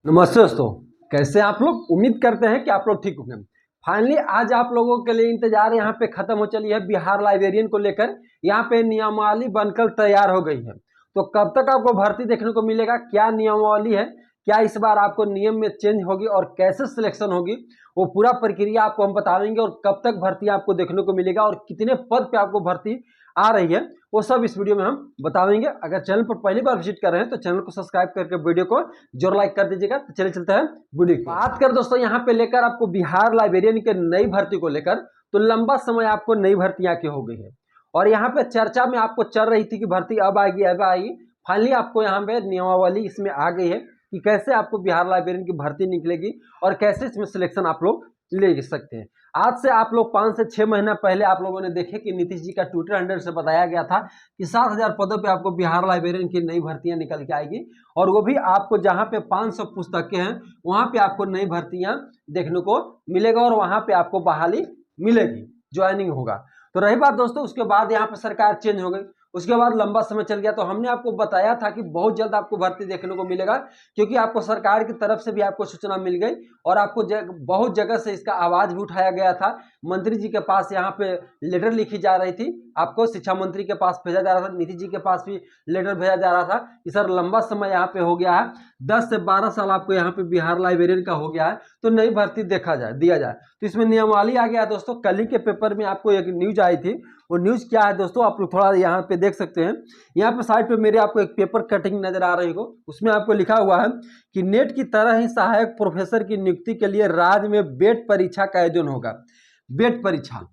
नमस्ते दोस्तों, कैसे हैं आप लोग। उम्मीद करते हैं कि आप लोग ठीक होंगे। फाइनली आज आप लोगों के लिए इंतजार यहाँ पे खत्म हो चली है। बिहार लाइब्रेरियन को लेकर यहाँ पे नियमावली बनकर तैयार हो गई है। तो कब तक आपको भर्ती देखने को मिलेगा, क्या नियमावली है, क्या इस बार आपको नियम में चेंज होगी और कैसे सिलेक्शन होगी, वो पूरा प्रक्रिया आपको हम बता देंगे। और कब तक भर्ती आपको देखने को मिलेगा और कितने पद पे आपको भर्ती आ रही है, वो सब इस वीडियो में हम बता देंगे। अगर चैनल पर पहली बार विजिट कर रहे हैं तो चैनल को सब्सक्राइब करके वीडियो को जरूर लाइक कर दीजिएगा। तो चलिए चलते हैं वीडियो की बात कर दोस्तों। यहाँ पे लेकर आपको बिहार लाइब्रेरियन के नई भर्ती को लेकर तो लंबा समय आपको नई भर्तियां की हो गई है और यहाँ पे चर्चा में आपको चल रही थी कि भर्ती अब आएगी अब आएगी। फाइनली आपको यहाँ पे नियमावली इसमें आ गई है कि कैसे आपको बिहार लाइब्रेरियन की भर्ती निकलेगी और कैसे इसमें सिलेक्शन आप लोग ले सकते हैं। आज से आप लोग 5 से 6 महीना पहले आप लोगों ने देखे कि नीतीश जी का ट्विटर हैंडल से बताया गया था कि 7,000 पदों पे आपको बिहार लाइब्रेरियन की नई भर्तियां निकल के आएगी और वो भी आपको जहां पे 500 पुस्तकें हैं वहां पे आपको नई भर्तियां देखने को मिलेगा और वहां पे आपको बहाली मिलेगी, ज्वाइनिंग होगा। तो रही बात दोस्तों, उसके बाद यहाँ पे सरकार चेंज हो गई, उसके बाद लंबा समय चल गया। तो हमने आपको बताया था कि बहुत जल्द आपको भर्ती देखने को मिलेगा क्योंकि आपको सरकार की तरफ से भी आपको सूचना मिल गई और आपको बहुत जगह से इसका आवाज भी उठाया गया था। मंत्री जी के पास यहाँ पे लेटर लिखी जा रही थी, आपको शिक्षा मंत्री के पास भेजा जा रहा था, नीतीश जी के पास भी लेटर भेजा जा रहा था कि सर लंबा समय यहाँ पे हो गया है, 10 से 12 साल आपको यहाँ पे बिहार लाइब्रेरियन का हो गया है, तो नई भर्ती देखा जाए दिया जाए। तो इसमें नियमावली आ गया दोस्तों। कल ही के पेपर में आपको एक न्यूज आई थी, वो न्यूज क्या है दोस्तों आप लोग थोड़ा यहाँ पे देख सकते हैं। यहाँ पे साइड पे मेरे आपको एक पेपर कटिंग नजर आ रही हो, उसमें आपको लिखा हुआ है कि नेट की तरह ही सहायक प्रोफेसर की नियुक्ति के लिए राज्य में बेट परीक्षा का आयोजन होगा। बेट परीक्षा,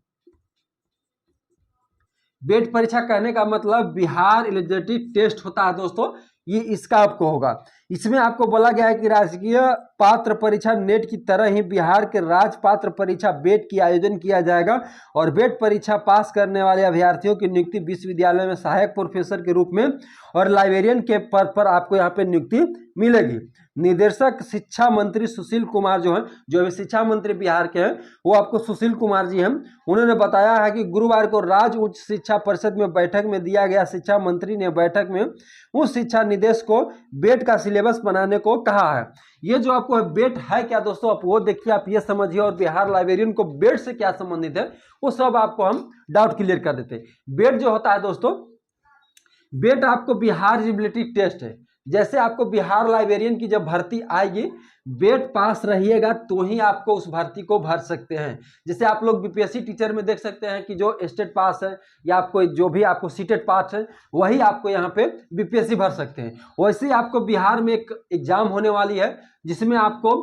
बेट परीक्षा कहने का मतलब बिहार एलिजिबिलिटी टेस्ट होता है दोस्तों, ये इसका आपको होगा। इसमें आपको बोला गया है कि राजकीय पात्र परीक्षा नेट की तरह ही बिहार के राज्य पात्र परीक्षा बेट की आयोजन किया जाएगा और बेट परीक्षा पास करने वाले अभ्यर्थियों की नियुक्ति विश्वविद्यालय में सहायक प्रोफेसर के रूप में और लाइब्रेरियन के पद पर आपको यहाँ पे नियुक्ति मिलेगी। निदेशक शिक्षा मंत्री सुशील कुमार जो है, जो अभी शिक्षा मंत्री बिहार के हैं, वो आपको सुशील कुमार जी हैं, उन्होंने बताया है कि गुरुवार को राज्य उच्च शिक्षा परिषद में बैठक में दिया गया शिक्षा मंत्री ने बैठक में उस शिक्षा निदेश को बेट का सिलेबस बनाने को कहा है। ये जो आपको बेट है क्या दोस्तों, आप वो देखिए, आप ये समझिए और बिहार लाइब्रेरियन को बेट से क्या संबंधित है वो सब आपको हम डाउट क्लियर कर देते हैं। बेट जो होता है दोस्तों, बेट आपको बिहार एलिजिबिलिटी टेस्ट है। जैसे आपको बिहार लाइब्रेरियन की जब भर्ती आएगी, बेट पास रहिएगा तो ही आपको उस भर्ती को भर सकते हैं। जैसे आप लोग बीपीएससी टीचर में देख सकते हैं कि जो स्टेट पास है या आपको जो भी आपको सीटेट पास है वही आपको यहाँ पे बीपीएससी भर सकते हैं। वैसे ही आपको बिहार में एक एग्जाम होने वाली है जिसमें आपको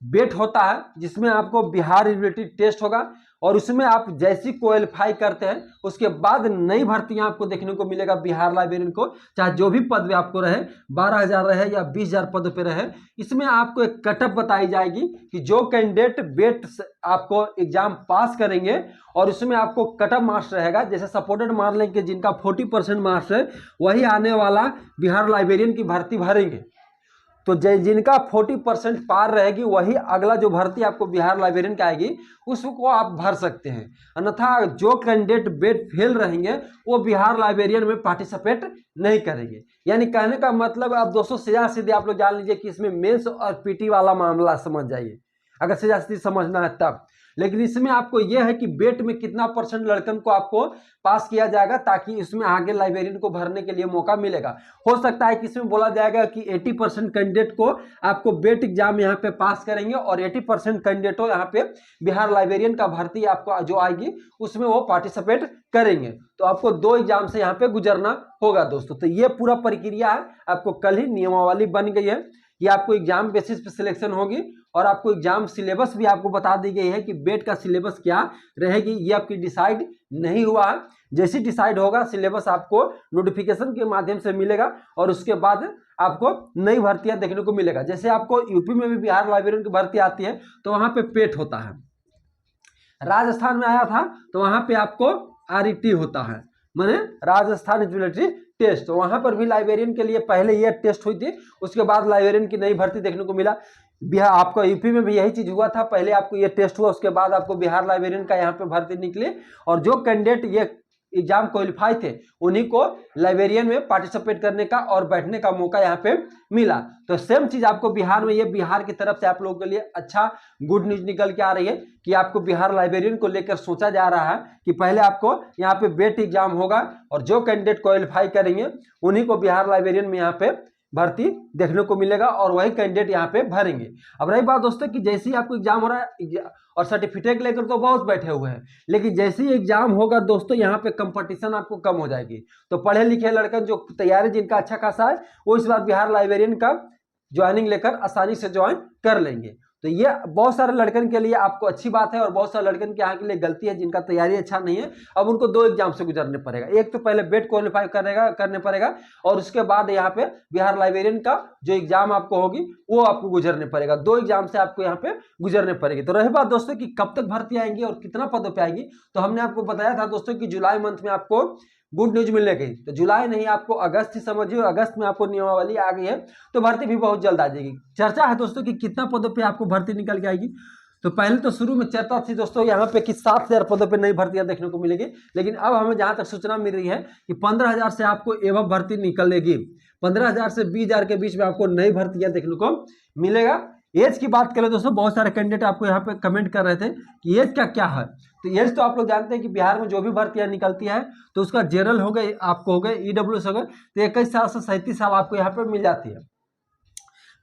बेट होता है, जिसमें आपको बिहार एलिजिबिलिटी टेस्ट होगा और उसमें आप जैसी क्वालिफाई करते हैं उसके बाद नई भर्तियां आपको देखने को मिलेगा बिहार लाइब्रेरियन को, चाहे जो भी पद में आपको रहे, 12,000 रहे या 20,000 पद पे रहे। इसमें आपको एक कटअप बताई जाएगी कि जो कैंडिडेट बेट आपको एग्जाम पास करेंगे और उसमें आपको कटअप मार्क्स रहेगा, जैसे सपोर्टेड मान लें कि जिनका 40% मार्क्स है वही आने वाला बिहार लाइब्रेरियन की भर्ती भरेंगे। तो जिनका 40% पार रहेगी वही अगला जो भर्ती आपको बिहार लाइब्रेरियन का आएगी उसको आप भर सकते हैं। अन्यथा जो कैंडिडेट बेट फेल रहेंगे वो बिहार लाइब्रेरियन में पार्टिसिपेट नहीं करेंगे। यानी कहने का मतलब अब दोस्तों सीधा सीधे आप लोग जान लीजिए कि इसमें मेंस और पीटी वाला मामला समझ जाइए, अगर सीधा सीधे समझना है तब। लेकिन इसमें आपको यह है कि बेट में कितना % लड़कन को आपको पास किया जाएगा ताकि इसमें आगे लाइब्रेरियन को भरने के लिए मौका मिलेगा। हो सकता है कि इसमें बोला जाएगा कि 80% कैंडिडेट को आपको बेट एग्जाम यहाँ पे पास करेंगे और 80% कैंडिडेटों यहाँ पे बिहार लाइब्रेरियन का भर्ती आपको जो आएगी उसमें वो पार्टिसिपेट करेंगे। तो आपको 2 एग्जाम से यहाँ पे गुजरना होगा दोस्तों। तो ये पूरा प्रक्रिया है, आपको कल ही नियमावली बन गई है कि आपको एग्जाम बेसिस पे सिलेक्शन होगी और आपको एग्जाम सिलेबस भी आपको बता दी गई है कि बेट का सिलेबस क्या रहेगी। ये आपकी डिसाइड नहीं हुआ है, जैसे डिसाइड होगा सिलेबस आपको नोटिफिकेशन के माध्यम से मिलेगा और उसके बाद आपको नई भर्तियां देखने को मिलेगा। जैसे आपको यूपी में भी बिहार लाइब्रेरियन की भर्ती आती है तो वहां पे पेट होता है, राजस्थान में आया था तो वहां पे आपको आरईटी होता है, माने राजस्थान एलिजिबिलिटी टेस्ट। तो वहां पर भी लाइब्रेरियन के लिए पहले ये टेस्ट हुई थी, उसके बाद लाइब्रेरियन की नई भर्ती देखने को मिला। बिहार आपको यूपी में भी यही चीज हुआ था, पहले आपको ये टेस्ट हुआ उसके बाद आपको बिहार लाइब्रेरियन का यहाँ पे भर्ती निकली और जो कैंडिडेट ये एग्जाम क्वालिफाई थे उन्हीं को लाइब्रेरियन में पार्टिसिपेट करने का और बैठने का मौका यहाँ पे मिला। तो सेम चीज आपको बिहार में, ये बिहार की तरफ से आप लोगों के लिए अच्छा गुड न्यूज निकल के आ रही है कि आपको बिहार लाइब्रेरियन को लेकर सोचा जा रहा है कि पहले आपको यहाँ पे बेट एग्जाम होगा और जो कैंडिडेट क्वालिफाई करेंगे उन्हीं को बिहार लाइब्रेरियन में यहाँ पे भर्ती देखने को मिलेगा और वही कैंडिडेट यहाँ पे भरेंगे। अब रही बात दोस्तों कि जैसे ही आपको एग्जाम हो रहा है और सर्टिफिकेट लेकर तो बहुत बैठे हुए हैं, लेकिन जैसे ही एग्जाम होगा दोस्तों यहाँ पे कंपटीशन आपको कम हो जाएगी। तो पढ़े लिखे लड़के जो तैयारी जिनका अच्छा खासा है वो इस बार बिहार लाइब्रेरियन का ज्वाइनिंग लेकर आसानी से ज्वाइन कर लेंगे। तो ये बहुत सारे लड़कन के लिए आपको अच्छी बात है और बहुत सारे लड़कन के यहाँ के लिए गलती है जिनका तैयारी अच्छा नहीं है। अब उनको 2 एग्जाम से गुजरने पड़ेगा, एक तो पहले बेट क्वालिफाई करने पड़ेगा और उसके बाद यहाँ पे बिहार लाइब्रेरियन का जो एग्जाम आपको होगी वो आपको गुजरने पड़ेगा। 2 एग्जाम से आपको यहाँ पे गुजरने पड़ेगी। तो रही बात दोस्तों कि कब तक भर्ती आएंगी और कितना पदों पे आएगी, तो हमने आपको बताया था दोस्तों कि जुलाई मंथ में आपको गुड न्यूज मिलने गई। तो जुलाई नहीं आपको अगस्त ही समझिए, अगस्त में आपको नियमावली आ गई है तो भर्ती भी बहुत जल्द आ जाएगी। चर्चा है दोस्तों कि कितना पदों पे आपको भर्ती निकल के आएगी। तो पहले तो शुरू में चर्चा थी दोस्तों यहाँ पे कि 7,000 पदों पे नई भर्तियां देखने को मिलेगी, लेकिन अब हमें जहां तक सूचना मिल रही है कि 15,000 से आपको एवं भर्ती निकलेगी। 15,000 से 20,000 के बीच में आपको नई भर्तियां देखने को मिलेगा। एज की बात करें दोस्तों, बहुत सारे कैंडिडेट आपको यहाँ पे कमेंट कर रहे थे कि एज का क्या है। तो एज तो आप लोग जानते हैं कि बिहार में जो भी भर्तियां निकलती है तो उसका जनरल हो गए, आपको हो गए, ईडब्ल्यूएस हो गए, तो 21 साल से 37 साल आपको यहाँ पे मिल जाती है,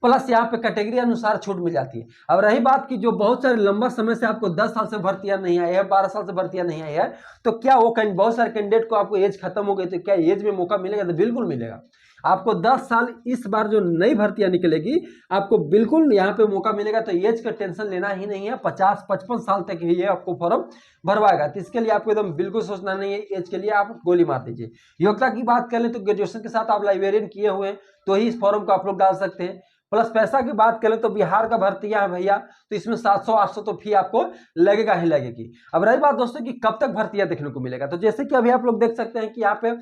प्लस यहाँ पे कैटेगरी अनुसार छूट मिल जाती है। अब रही बात की जो बहुत सारे लंबा समय से आपको 10 साल से भर्तियां नहीं आई है, 12 साल से भर्तियां नहीं आई है, तो क्या वो बहुत सारे कैंडिडेट को आपको एज खत्म हो गई तो क्या एज में मौका मिलेगा? तो बिल्कुल मिलेगा आपको। 10 साल इस बार जो नई भर्तियां निकलेगी आपको बिल्कुल यहाँ पे मौका मिलेगा। तो एज का टेंशन लेना ही नहीं है, 50-55 साल तक ये आपको फॉर्म भरवाएगा। तो इसके लिए आपको एकदम बिल्कुल सोचना नहीं है, एज के लिए आप गोली मार दीजिए। योग्यता की बात करें तो ग्रेजुएशन के साथ आप लाइब्रेरियन किए हुए हैं तो ही इस फॉर्म को आप लोग डाल सकते हैं। प्लस पैसा की बात करें तो बिहार का भर्तियां है भैया, तो इसमें 700-800 तो फी आपको लगेगा ही लगेगी। अब रही बात दोस्तों कि कब तक भर्तियां देखने को मिलेगा, तो जैसे कि अभी आप लोग देख सकते हैं कि यहाँ पे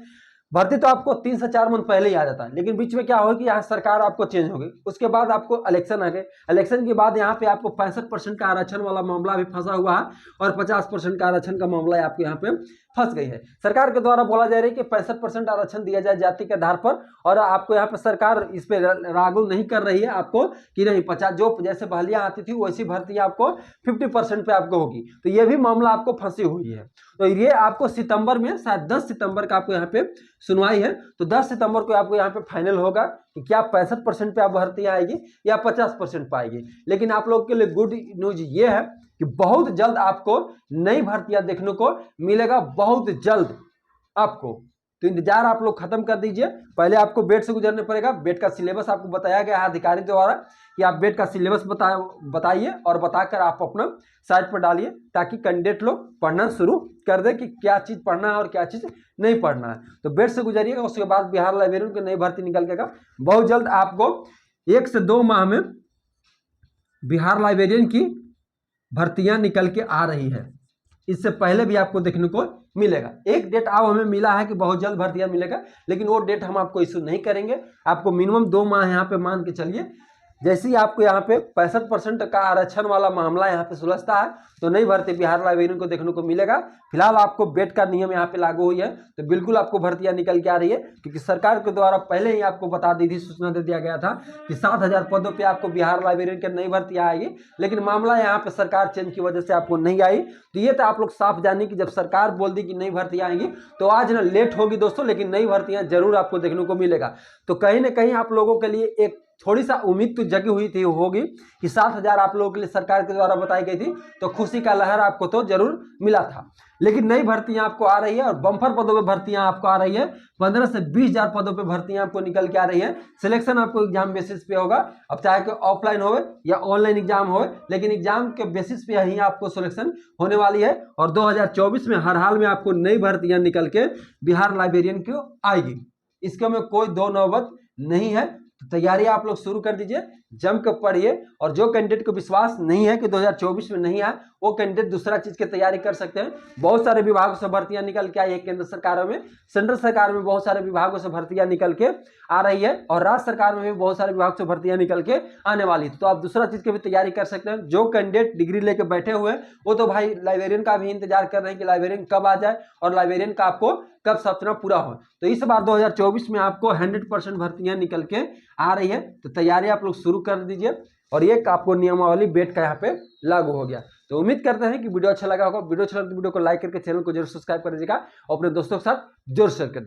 भर्ती तो आपको 3 से 4 मंथ पहले ही आ जाता है, लेकिन बीच में क्या होगा कि यहाँ सरकार आपको चेंज हो गई, उसके बाद आपको इलेक्शन आ गए। इलेक्शन के बाद यहाँ पे आपको 65% का आरक्षण वाला मामला भी फंसा हुआ है और 50% का आरक्षण का मामला आपको यहाँ पे फंस गई है। सरकार के द्वारा बोला जा रहा है कि 65% आरक्षण दिया जाए जाति के आधार पर, और आपको यहाँ पे सरकार इस पे लागू नहीं कर रही है आपको कि नहीं 50 जो जैसे बहालियां आती थी वैसी भर्ती आपको 50% पे आपको होगी। तो ये भी मामला आपको फंसी हुई है। तो ये आपको सितंबर में, शायद 10 सितंबर का आपको यहाँ पे सुनवाई है, तो 10 सितंबर को आपको यहाँ पे फाइनल होगा कि क्या 65% पे आप भर्ती आएगी या 50% पे आएगी। लेकिन आप लोग के लिए गुड न्यूज ये है कि बहुत जल्द आपको नई भर्तियां देखने को मिलेगा, बहुत जल्द आपको। तो इंतजार आप लोग खत्म कर दीजिए। पहले आपको बेट से गुजरने पड़ेगा। बेट का सिलेबस आपको बताया गया है अधिकारी द्वारा कि आप बेट का सिलेबस बताइए और बताकर आप अपना साइट पर डालिए ताकि कैंडिडेट लोग पढ़ना शुरू कर दे कि क्या चीज़ पढ़ना है और क्या चीज़ नहीं पढ़ना है। तो बेट से गुजरिएगा, उसके बाद बिहार लाइब्रेरियन की नई भर्ती निकल जाएगा। बहुत जल्द आपको 1 से 2 माह में बिहार लाइब्रेरियन की भर्तियां निकल के आ रही है। इससे पहले भी आपको देखने को मिलेगा। एक डेट अब हमें मिला है कि बहुत जल्द भर्तियां मिलेगा, लेकिन वो डेट हम आपको इशू नहीं करेंगे। आपको मिनिमम 2 माह यहाँ पे मान के चलिए। जैसे ही आपको यहाँ पे 65% का आरक्षण वाला मामला यहाँ पे सुलझता है तो नई भर्ती बिहार लाइब्रेरियन को देखने को मिलेगा। फिलहाल आपको बेट का नियम यहाँ पे लागू हुई है, तो बिल्कुल आपको भर्तियां निकल के आ रही है, क्योंकि सरकार के द्वारा पहले ही आपको बता दी थी, सूचना दे दिया गया था कि 7,000 पदों पे आपको बिहार लाइब्रेरियन की नई भर्तियां आएगी। लेकिन मामला यहाँ पे सरकार चेंज की वजह से आपको नहीं आई। तो ये तो आप लोग साफ जानिए कि जब सरकार बोल दी कि नई भर्तियां आएंगी तो आज ना लेट होगी दोस्तों, लेकिन नई भर्तियां जरूर आपको देखने को मिलेगा। तो कहीं ना कहीं आप लोगों के लिए एक थोड़ी सा उम्मीद तो जगी हुई थी होगी कि 7,000 आप लोगों के लिए सरकार के द्वारा बताई गई थी, तो खुशी का लहर आपको तो जरूर मिला था। लेकिन नई भर्तियां आपको आ रही है और बम्पर पदों पे भर्तियां आपको आ रही है। 15 से 20,000 पदों पे भर्तियां आपको निकल के आ रही है। सिलेक्शन आपको एग्जाम बेसिस पे होगा, अब चाहे कि ऑफलाइन हो या ऑनलाइन एग्जाम हो, लेकिन एग्जाम के बेसिस पे ही आपको सिलेक्शन होने वाली है। और 2024 में हर हाल में आपको नई भर्तियां निकल के बिहार लाइब्रेरियन की आएगी, इसके में कोई दो नौबत नहीं है। तो तैयारी आप लोग शुरू कर दीजिए, जम कर पढ़िए। और जो कैंडिडेट को विश्वास नहीं है कि 2024 में नहीं आए, वो कैंडिडेट दूसरा चीज की तैयारी कर सकते हैं। बहुत सारे विभागों से भर्तियां निकल के आई है केंद्र सरकारों में, सेंट्रल सरकार में बहुत सारे विभागों से भर्तियां निकल के आ रही है, और राज्य सरकार में भी बहुत सारे विभाग से भर्तियां निकल के आने वाली है। तो आप दूसरा चीज की भी तैयारी कर सकते हैं। जो कैंडिडेट डिग्री लेके बैठे हुए हैं वो तो भाई लाइब्रेरियन का भी इंतजार कर रहे हैं कि लाइब्रेरियन कब आ जाए और लाइब्रेरियन का आपको कब सपना पूरा हो। तो इस बार 2024 में आपको 100% भर्तियां निकल के आ रही है, तो तैयारी आप लोग शुरू कर दीजिए। और ये आपको नियमावली बेट का यहाँ पे लागू हो गया। तो उम्मीद करते हैं कि वीडियो अच्छा लगा होगा। वीडियो अच्छा लगा तो वीडियो को लाइक करके चैनल को जरूर सब्सक्राइब कर दीजिएगा और अपने दोस्तों के साथ जरूर शेयर कर